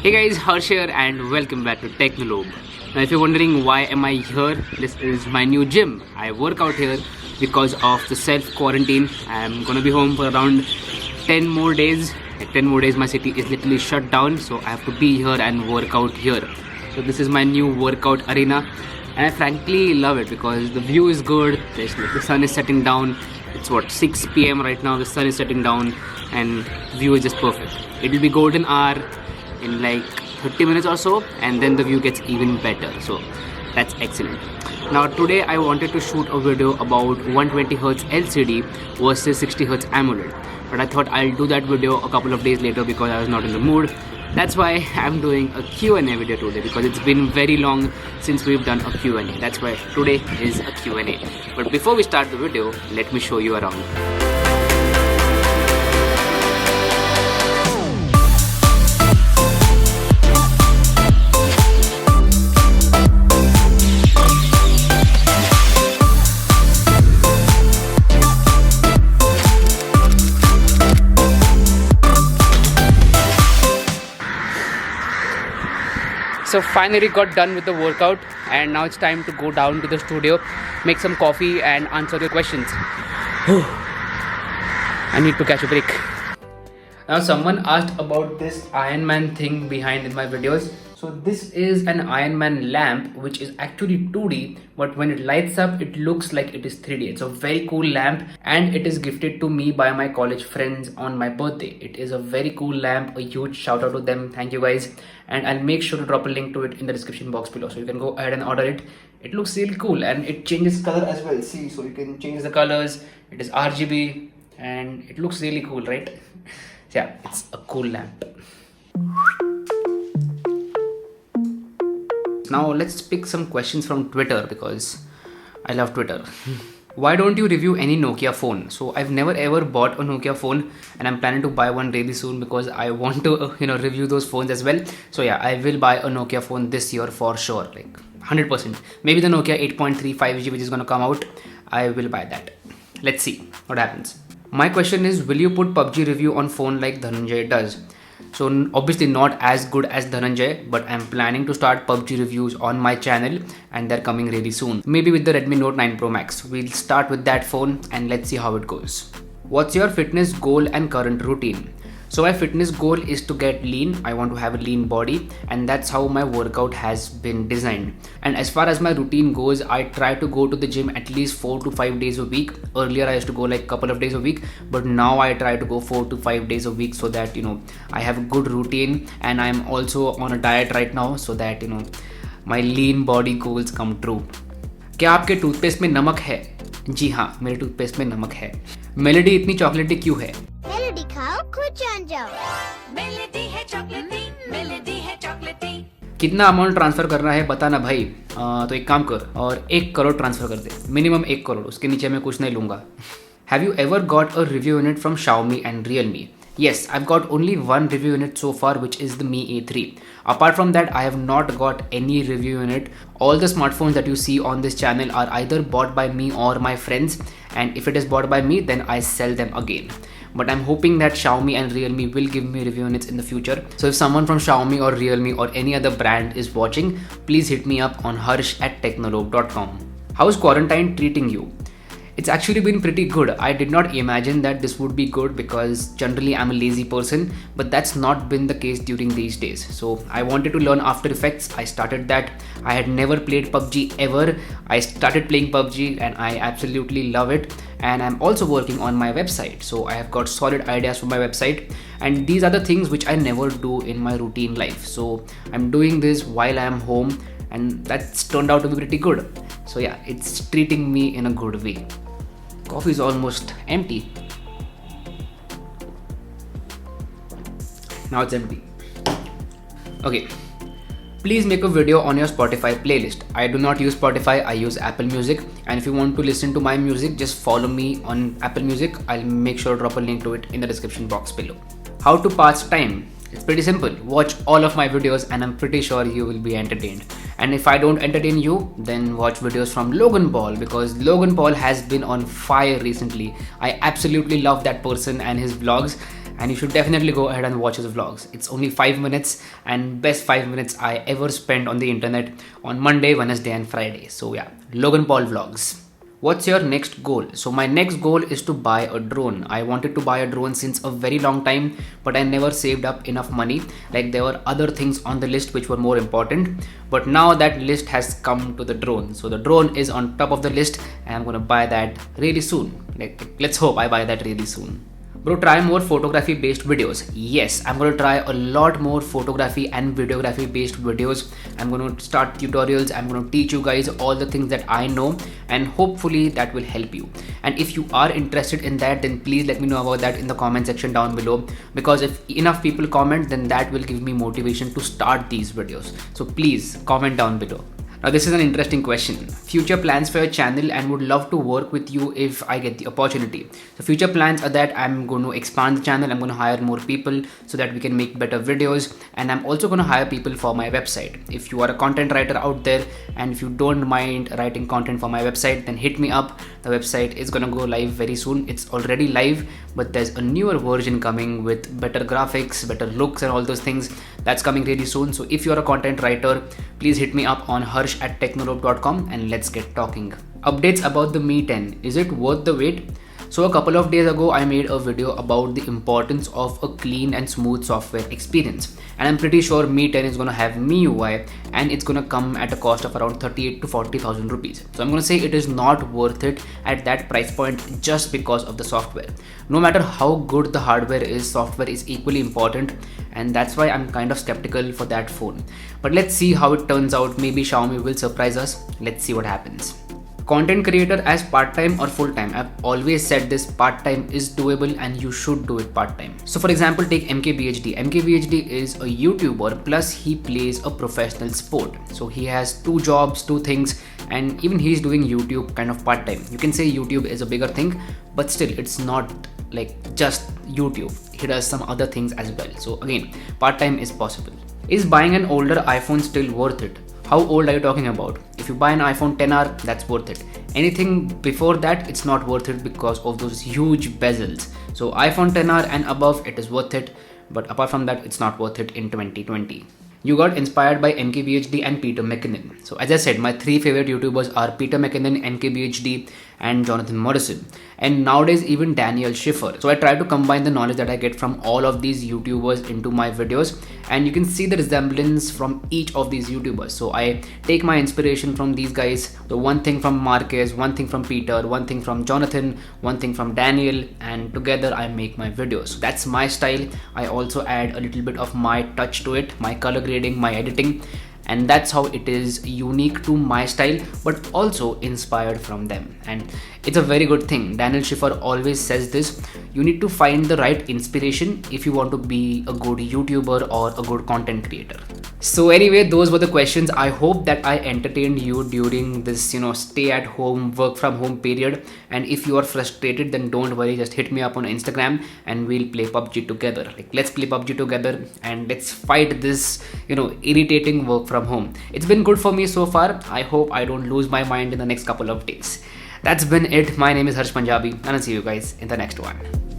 Hey guys, Harsh here and welcome back to Technolobe. Now if you're wondering why am I here, this is my new gym. I work out here because of the self-quarantine. I'm gonna be home for around 10 more days. Like 10 more days my city is literally shut down, so I have to be here and work out here. So this is my new workout arena and I frankly love it because the view is good. The sun is setting down. It's what, 6 p.m. right now. The sun is setting down and view is just perfect. It will be golden hour in like 30 minutes or so, and then the view gets even better, so that's excellent. Now today I wanted to shoot a video about 120Hz LCD versus 60Hz AMOLED, but I thought I'll do that video a couple of days later because I was not in the mood. That's why I'm doing a Q&A video today, because it's been very long since we've done a Q&A. That's why today is a Q&A. But before we start the video, let me show you around. So finally got done with the workout and now it's time to go down to the studio, make some coffee and answer your questions. I need to catch a break. Now someone asked about this Iron Man thing behind in my videos. So this is an Iron Man lamp which is actually 2D, but when it lights up it looks like it is 3D. It's a very cool lamp and it is gifted to me by my college friends on my birthday. It is a very cool lamp, a huge shout out to them. Thank you guys, and I'll make sure to drop a link to it in the description box below so you can go ahead and order it. It looks really cool and it changes color as well. See, so you can change the colors. It is RGB and it looks really cool, right? Yeah, it's a cool lamp. Now let's pick some questions from Twitter because I love Twitter. Why don't you review any Nokia phone? So I've never ever bought a Nokia phone and I'm planning to buy one really soon because I want to review those phones as well. So yeah, I will buy a Nokia phone this year for sure, like 100%. Maybe the Nokia 8.3 5G which is gonna come out, I will buy that. Let's see what happens. My question is, will you put PUBG review on phone like Dhananjay does? So obviously not as good as Dhananjay, but I'm planning to start PUBG reviews on my channel and they're coming really soon. Maybe with the Redmi Note 9 Pro Max. We'll start with that phone and let's see how it goes. What's your fitness goal and current routine? So my fitness goal is to get lean. I want to have a lean body and that's how my workout has been designed. And as far as my routine goes, I try to go to the gym at least 4 to 5 days a week. Earlier I used to go like a couple of days a week, but now I try to go 4 to 5 days a week so that I have a good routine, and I'm also on a diet right now so that my lean body goals come true. क्या आपके toothpaste में नमक है? जी हाँ, मेरे toothpaste में नमक है. मेलेडी इतनी चॉकलेटी क्यों है? मेलेडी खाओ, खुद जान जाओ. मेलेडी है चॉकलेटी, मेलेडी है चॉकलेटी. कितना अमाउंट ट्रांसफर करना है बता ना भाई. तो एक काम कर और 1 करोड़ ट्रांसफर कर दे. मिनिमम 1 करोड़, उसके नीचे मैं कुछ नहीं लूंगा. Have you ever got a review unit from Xiaomi and Realme? Yes, I've got only one review unit so far, which is the Mi A3. Apart from that, I have not got any review unit. All the smartphones that you see on this channel are either bought by me or my friends, and if it is bought by me, then I sell them again. But I'm hoping that Xiaomi and Realme will give me review units in the future. So if someone from Xiaomi or Realme or any other brand is watching, please hit me up on harsh@technolobe.com. How's quarantine treating you? It's actually been pretty good. I did not imagine that this would be good because generally I'm a lazy person, but that's not been the case during these days. So I wanted to learn After Effects. I started that. I had never played PUBG ever. I started playing PUBG and I absolutely love it. And I'm also working on my website. So I have got solid ideas for my website. And these are the things which I never do in my routine life. So I'm doing this while I'm home and that's turned out to be pretty good. So yeah, it's treating me in a good way. Coffee is almost empty. Now it's empty. Okay. Please make a video on your Spotify playlist. I do not use Spotify, I use Apple Music. And if you want to listen to my music, just follow me on Apple Music. I'll make sure to drop a link to it in the description box below. How to pass time? It's pretty simple. Watch all of my videos and I'm pretty sure you will be entertained. And if I don't entertain you, then watch videos from Logan Paul, because Logan Paul has been on fire recently. I absolutely love that person and his vlogs. and you should definitely go ahead and watch his vlogs. It's only 5 minutes and best 5 minutes I ever spent on the internet on Monday, Wednesday and Friday. So yeah, Logan Paul vlogs. What's your next goal? So my next goal is to buy a drone. I wanted to buy a drone since a very long time, but I never saved up enough money. Like there were other things on the list which were more important, but now that list has come to the drone. So the drone is on top of the list and I'm gonna buy that really soon. Like let's hope I buy that really soon. Bro, try more photography based videos. Yes, I'm going to try a lot more photography and videography based videos. I'm going to start tutorials. I'm going to teach you guys all the things that I know, and hopefully that will help you. And if you are interested in that, then please let me know about that in the comment section down below, because if enough people comment, then that will give me motivation to start these videos. So please comment down below. Now this is an interesting question. Future plans for your channel, and would love to work with you if I get the opportunity. So future plans are that I'm going to expand the channel, I'm going to hire more people so that we can make better videos, and I'm also going to hire people for my website. If you are a content writer out there and if you don't mind writing content for my website, then hit me up. The website is going to go live very soon. It's already live, but there's a newer version coming with better graphics, better looks and all those things. That's coming really soon. So if you're a content writer, please hit me up on harsh@technolobe.com and let's get talking. Updates about the Mi 10. Is it worth the wait? So a couple of days ago, I made a video about the importance of a clean and smooth software experience. And I'm pretty sure Mi 10 is going to have MIUI, and it's going to come at a cost of around 38 to 40,000 rupees. So I'm going to say it is not worth it at that price point just because of the software. No matter how good the hardware is, software is equally important. And that's why I'm kind of skeptical for that phone. But let's see how it turns out. Maybe Xiaomi will surprise us. Let's see what happens. Content creator as part-time or full-time? I've always said this, part-time is doable and you should do it part-time. So for example, take MKBHD. MKBHD is a YouTuber, plus he plays a professional sport. So he has 2 jobs, 2 things, and even he's doing YouTube kind of part-time. You can say YouTube is a bigger thing, but still it's not like just YouTube. He does some other things as well. So again, part-time is possible. Is buying an older iPhone still worth it? How old are you talking about? If you buy an iPhone XR, that's worth it. Anything before that, it's not worth it because of those huge bezels. So iPhone XR and above, it is worth it. But apart from that, it's not worth it in 2020. You got inspired by MKBHD and Peter McKinnon. So as I said, my 3 favorite YouTubers are Peter McKinnon, MKBHD and Jonathan Morrison. And nowadays even Daniel Schiffer. So I try to combine the knowledge that I get from all of these YouTubers into my videos, and you can see the resemblance from each of these YouTubers. So I take my inspiration from these guys. The one thing from Marquez, one thing from Peter, one thing from Jonathan, one thing from Daniel, and together I make my videos. So that's my style. I also add a little bit of my touch to it, my color grading, my editing. And that's how it is unique to my style, but also inspired from them. And it's a very good thing. Daniel Schiffer always says this: you need to find the right inspiration if you want to be a good YouTuber or a good content creator. So anyway, those were the questions. I hope that I entertained you during this, stay at home, work from home period. And if you are frustrated, then don't worry, just hit me up on Instagram and we'll play PUBG together. Like, let's play PUBG together and let's fight this, irritating work from home. It's been good for me so far. I hope I don't lose my mind in the next couple of days. That's been it. My name is Harsh Punjabi, and I'll see you guys in the next one.